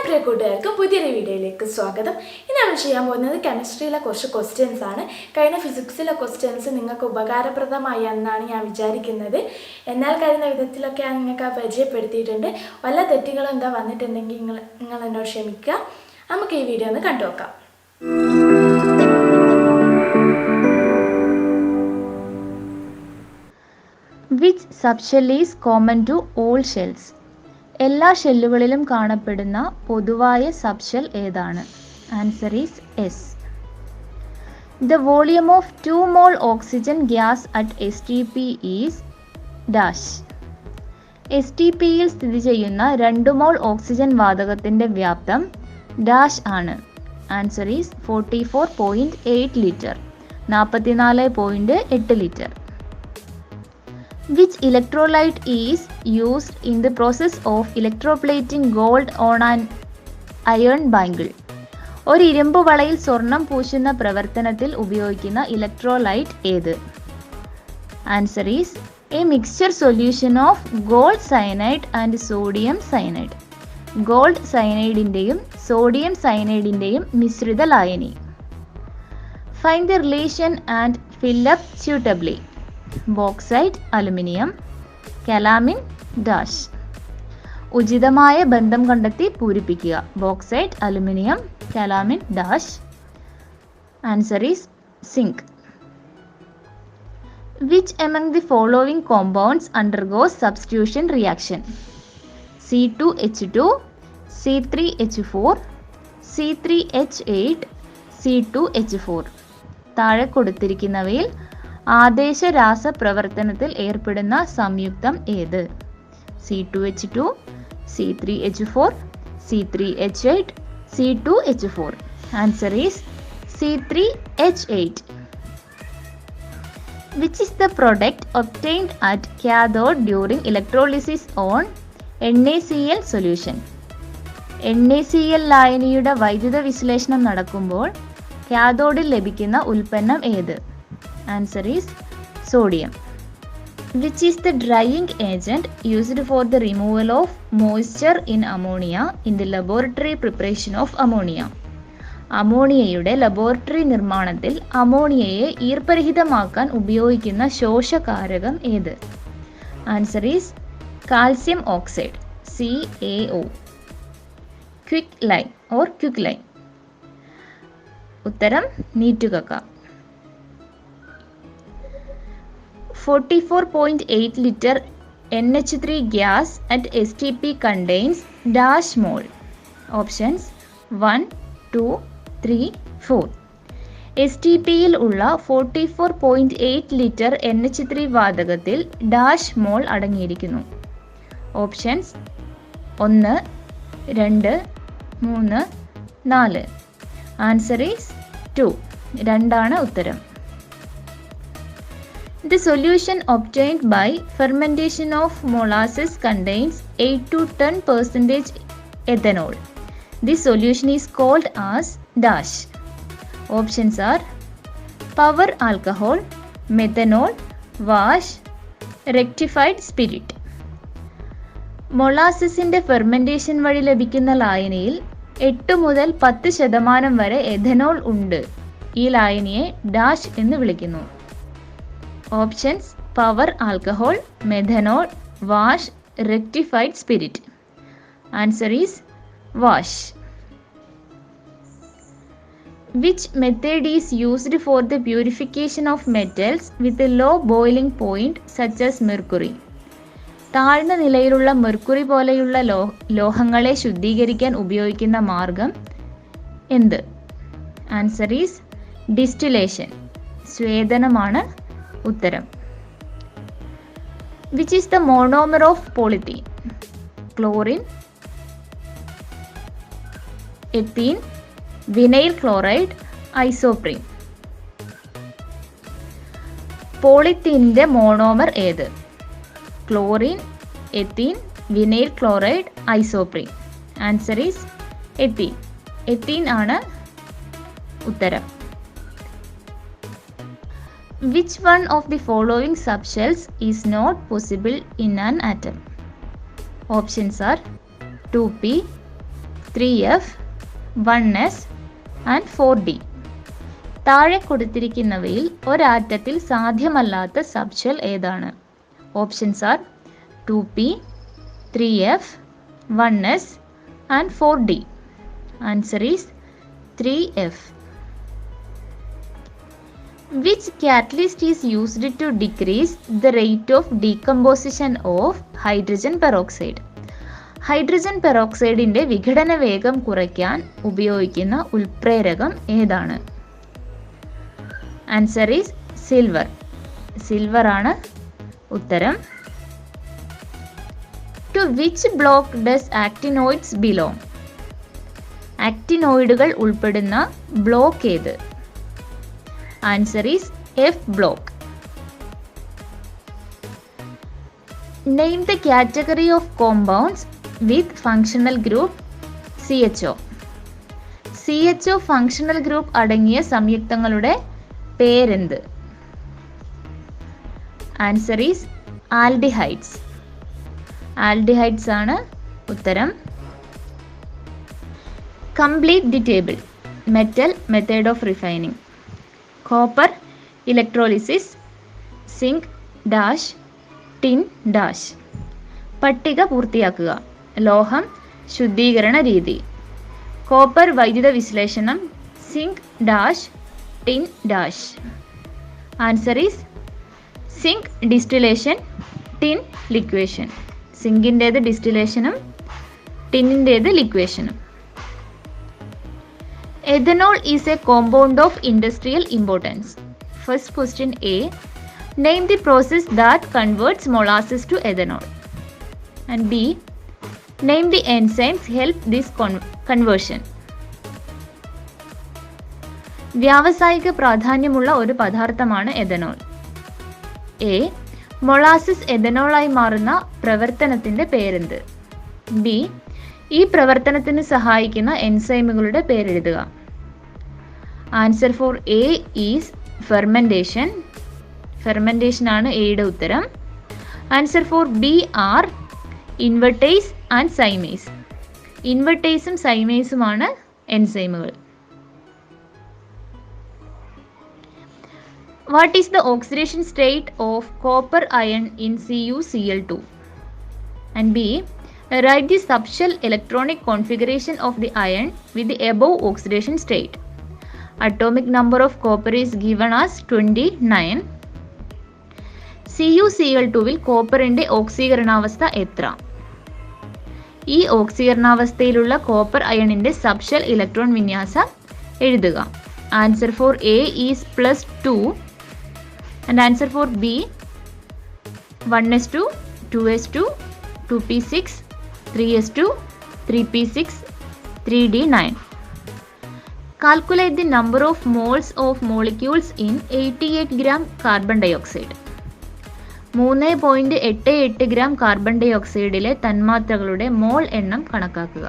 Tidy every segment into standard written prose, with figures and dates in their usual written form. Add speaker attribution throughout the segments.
Speaker 1: പ്രിയ കൂട്ടുകാർക്ക് പുതിയൊരു വീഡിയോയിലേക്ക് സ്വാഗതം. ഇന്ന് നമ്മൾ ചെയ്യാൻ പോകുന്നത് കെമിസ്ട്രിയിലെ കുറച്ച് ക്വസ്റ്റ്യൻസ് ആണ്. കഴിഞ്ഞ ഫിസിക്സിലെ ക്വസ്റ്റ്യൻസ് നിങ്ങൾക്ക് ഉപകാരപ്രദമായി എന്നാണ് ഞാൻ വിചാരിക്കുന്നത്. എന്നാൽ കഴിയുന്ന വിധത്തിലൊക്കെ ഞാൻ നിങ്ങൾക്ക് പരിചയപ്പെടുത്തിയിട്ടുണ്ട്. വല്ല തെറ്റുകളും എന്താ വന്നിട്ടുണ്ടെങ്കിൽ നിങ്ങൾ എന്നോട് ക്ഷമിക്കുക. നമുക്ക് ഈ വീഡിയോ ഒന്ന് കണ്ടു നോക്കാം.
Speaker 2: Which subshell is common to all shells? എല്ലാ ഷെല്ലുകളിലും കാണപ്പെടുന്ന പൊതുവായ സബ്ഷെൽ ഏതാണ്? Answer is S. The volume of 2 mol oxygen gas at STP is dash. STPയിൽ സ്ഥിതി ചെയ്യുന്ന 2 mol ഓക്സിജൻ വാതകത്തിൻ്റെ വ്യാപ്തം ഡാഷ് ആണ്. Answer is 44.8 litre, 44.8 litre. Which electrolyte is used in the process of electroplating gold on an iron bangle? ഒരു ഇരുമ്പ് വളയിൽ സ്വർണം പൂശുന്ന പ്രവർത്തനത്തിൽ ഉപയോഗിക്കുന്ന ഇലക്ട്രോലൈറ്റ് ഏത്? Answer is a mixture solution of gold cyanide and sodium cyanide. Gold സയനൈഡിൻ്റെയും sodium സയനൈഡിൻ്റെയും മിശ്രിത ലായനി. Find the relation and fill up suitably. Bauxite aluminium, calamine dash. ഉചിതമായ ബന്ധം കണ്ടെത്തി പൂരിപ്പിക്കുക. Bauxite aluminium calamine dash. Answer is zinc. Which among the following compounds undergoes substitution reaction? C2H2, C3H4, C3H8, C2H4. താഴെ കൊടുത്തിരിക്കുന്നവയിൽ ആദേശ രാസപ്രവർത്തനത്തിൽ ഏർപ്പെടുന്ന സംയുക്തം ഏത്? C2H2, C3H4, C3H8, C2H4. Answer is C3H8. Which is the product obtained at cathode during electrolysis on NaCl solution? NaCl ലായനിയുടെ വൈദ്യുത വിശ്ലേഷണം നടക്കുമ്പോൾ കാഥോഡിൽ ലഭിക്കുന്ന ഉൽപ്പന്നം ഏത്? Answer is sodium. Which is the drying agent used for the removal of moisture in ammonia in the laboratory preparation of ammonia? അമോണിയയുടെ laboratory നിർമ്മാണത്തിൽ അമോണിയയെ ഈർപ്പരഹിതമാക്കാൻ ഉപയോഗിക്കുന്ന ശോഷകാരകം ഏത്? Answer is calcium oxide, CaO. Quick lime or quick lime. ഉത്തരം നീറ്റുകക്ക. 44.8 liter NH3 gas at STP contains dash mol. Options 1, 2, 3, 4. STPയിൽ ഉള്ള 44.8 ലിറ്റർ NH3 വാതകത്തിൽ ഡാഷ് മോൾ അടങ്ങിയിരിക്കുന്നു. ഓപ്ഷൻസ് 1, 2, 3, 4. Answer is 2. 2 ആണ് ഉത്തരം. The solution obtained by fermentation of molasses contains 8 to 10% ethanol. This solution is called as dash. Options are power alcohol, methanol, wash, rectified spirit. മൊളാസസിൻ്റെ fermentation വഴി ലഭിക്കുന്ന ലായനിയിൽ 8 മുതൽ 10% വരെ ethanol ഉണ്ട്. ഈ ലായനിയെ ഡാഷ് എന്ന് വിളിക്കുന്നു. Options power alcohol, methanol, wash, rectified spirit. Answer is wash. Which method is used for the purification of metals with a low boiling point such as mercury? താഴ്ന്ന നിലയിലുള്ള മെർക്കുറി പോലെയുള്ള ലോഹങ്ങളെ ശുദ്ധീകരിക്കാൻ ഉപയോഗിക്കുന്ന മാർഗം എന്ത്? ആൻസർ ഈസ് ഡിസ്റ്റിലേഷൻ, സ്വേദനമാണ് ഉത്തരം. Which is the monomer of polythene? Chlorine, ethene, vinyl chloride, isoprene. പോളിത്തീനിന്റെ മോണോമർ ഏത്? Chlorine, ethene, vinyl chloride, isoprene. Answer is ethene. Ethene ആണ് ഉത്തരം. Which one of the following subshells is not possible in an atom? Options are 2p, 3F, 1S and 4D. താഴെ കൊടുത്തിരിക്കുന്നവയിൽ ഒരാറ്റത്തിൽ സാധ്യമല്ലാത്ത subshell ഏതാണ്? Options are 2P, 3F, 1S and 4D. Answer is 3F. Which catalyst is used to decrease the rate of decomposition of hydrogen peroxide? Hydrogen പെറോക്സൈഡിൻ്റെ വിഘടന വേഗം കുറയ്ക്കാൻ ഉപയോഗിക്കുന്ന ഉൽപ്രേരകം ഏതാണ്? Answer is silver. Silver ആണ് ഉത്തരം. To which block does actinoids belong? ആക്ടിനോയിഡുകൾ ഉൾപ്പെടുന്ന ബ്ലോക്ക് ഏത്? Answer is F block. Name the category of compounds with functional group CHO. CHO functional group അടങ്ങിയ സംയുക്തങ്ങളുടെ പേരെന്ത്? Answer is aldehydes. ആൽഡിഹൈഡ്സ് ആണ് ഉത്തരം. Complete the table. Metal, method of refining. Copper, electrolysis, zinc dash, tin dash. പട്ടിക പൂർത്തിയാക്കുക. ലോഹം, ശുദ്ധീകരണ രീതി. കോപ്പർ വൈദ്യുത വിശ്ലേഷണം, zinc dash, tin dash. Answer is zinc distillation, tin ലിക്വേഷൻ. സിങ്കിൻ്റേത് ഡിസ്റ്റിലേഷനും ടിന്നിൻ്റേത് ലിക്വേഷനും. Ethanol is a compound of industrial importance. First question A. Name the process that converts molasses to ethanol. And B. Name the enzymes help this conversion. വ്യാവസായിക പ്രാധാന്യമുള്ള ഒരു പദാർത്ഥമാണ് ethanol. A. Molasses എഥനോളായി മാറുന്ന പ്രവർത്തനത്തിന്റെ പേരെന്ത്? B. ഈ പ്രവർത്തനത്തിന് സഹായിക്കുന്ന എൻസൈമുകളുടെ പേരെഴുതുക. Answer for A is fermentation. Fermentation ആണ് എയുടെ ഉത്തരം. Answer for B are invertase and zymase. ഇൻവെർട്ടേസും സൈമേസുമാണ് എൻസൈമുകൾ. What is the oxidation state of copper ion in CuCl2? And B. Write the subshell electronic configuration of the ion with the above oxidation state. Atomic number of copper is given as 29. CuCl2വിൽ കോപ്പറിൻ്റെ ഓക്സീകരണാവസ്ഥ എത്ര? ഈ ഓക്സീകരണാവസ്ഥയിലുള്ള copper അയണിൻ്റെ സബ്ഷെൽ electron വിന്യാസം എഴുതുക. Answer for A is +2 and answer for B 1s2, 2s2, 2p6, 3s2, 3p6, 3d9. Calculate the number of moles of molecules in 88 gram carbon dioxide. 3.88 gram carbon ഡൈ ഓക്സൈഡിലെ തന്മാത്രകളുടെ മോൾ എണ്ണം കണക്കാക്കുക.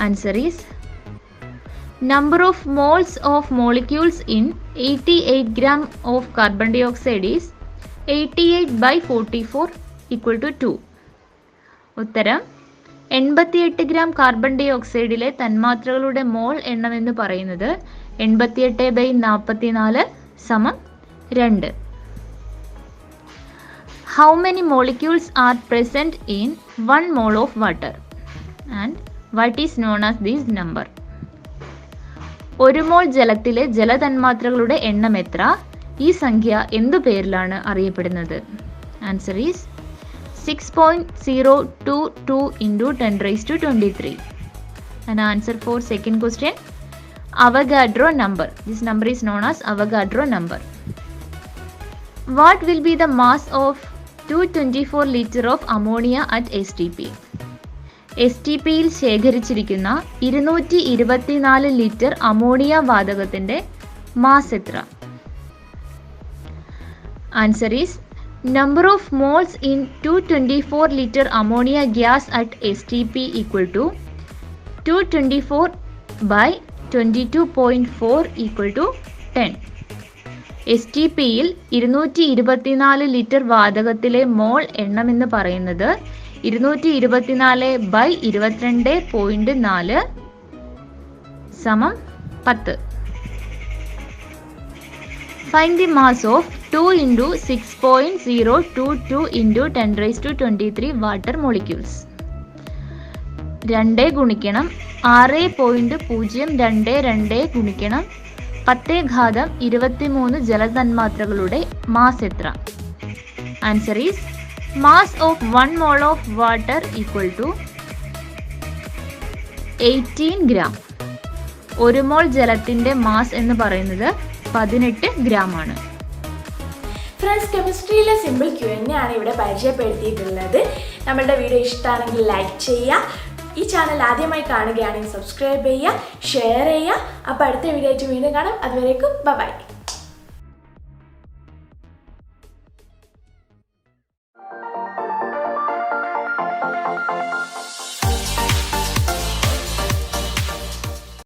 Speaker 2: Answer is number of moles of molecules in 88 gram of carbon dioxide is 88/44 = 2. ഉത്തരം 88 gram carbon ഡൈ ഓക്സൈഡിലെ തന്മാത്രകളുടെ mole എണ്ണം എന്ന് പറയുന്നത് 88/44 = 2. How many molecules are present in 1 mole of water? And what is known as this number? 1 മോൾ ജലത്തിലെ ജലതന്മാത്രകളുടെ എണ്ണം എത്ര? ഈ സംഖ്യ എന്തു പേരിലാണ് അറിയപ്പെടുന്നത്? Answer is 6.022 × 10⁻23. And answer for second question, Avogadro number. This number is known as Avogadro number. What will be the mass of 224 liter of ammonia at STP? STPയിൽ ശേഖരിച്ചിരിക്കുന്ന 224 litre ammonia വാതകത്തിന്റെ mass എത്ര? Answer is number of moles in 224 liter ammonia gas at STP = 224/22.4 = 10. STPയിൽ 224 litre വാതകത്തിലെ മോൾ എണ്ണം എന്ന് പറയുന്നത് 224/22.4 സമം 10. Find the mass of 2 × 6.022 × 10⁻23 water molecules. 2 ഗുണിക്കണം 6.022 ഗുണിക്കണം 10⁻23 ജലതന്മാത്രകളുടെ mass എത്ര? Answer is mass of 1 mole of water equal to 18 gram. 1 mole ജലത്തിന്റെ മാസ് എന്ന് പറയുന്നത് 18 ഗ്രാം ആണ്.
Speaker 1: ഫ്രണ്ട്സ്, കെമിസ്ട്രിയിലെ സിമ്പിൾ Q&A ആണ് ഇവിടെ പരിചയപ്പെടുത്തിയിട്ടുള്ളത്. നമ്മളുടെ വീഡിയോ ഇഷ്ടമാണെങ്കിൽ ലൈക്ക് ചെയ്യുക. ഈ ചാനൽ ആദ്യമായി കാണുകയാണെങ്കിൽ സബ്സ്ക്രൈബ് ചെയ്യുക, ഷെയർ ചെയ്യുക. അപ്പോൾ അടുത്ത വീഡിയോ ആയിട്ട് വീണ്ടും കാണാം. അതുവരേക്കും ബൈ.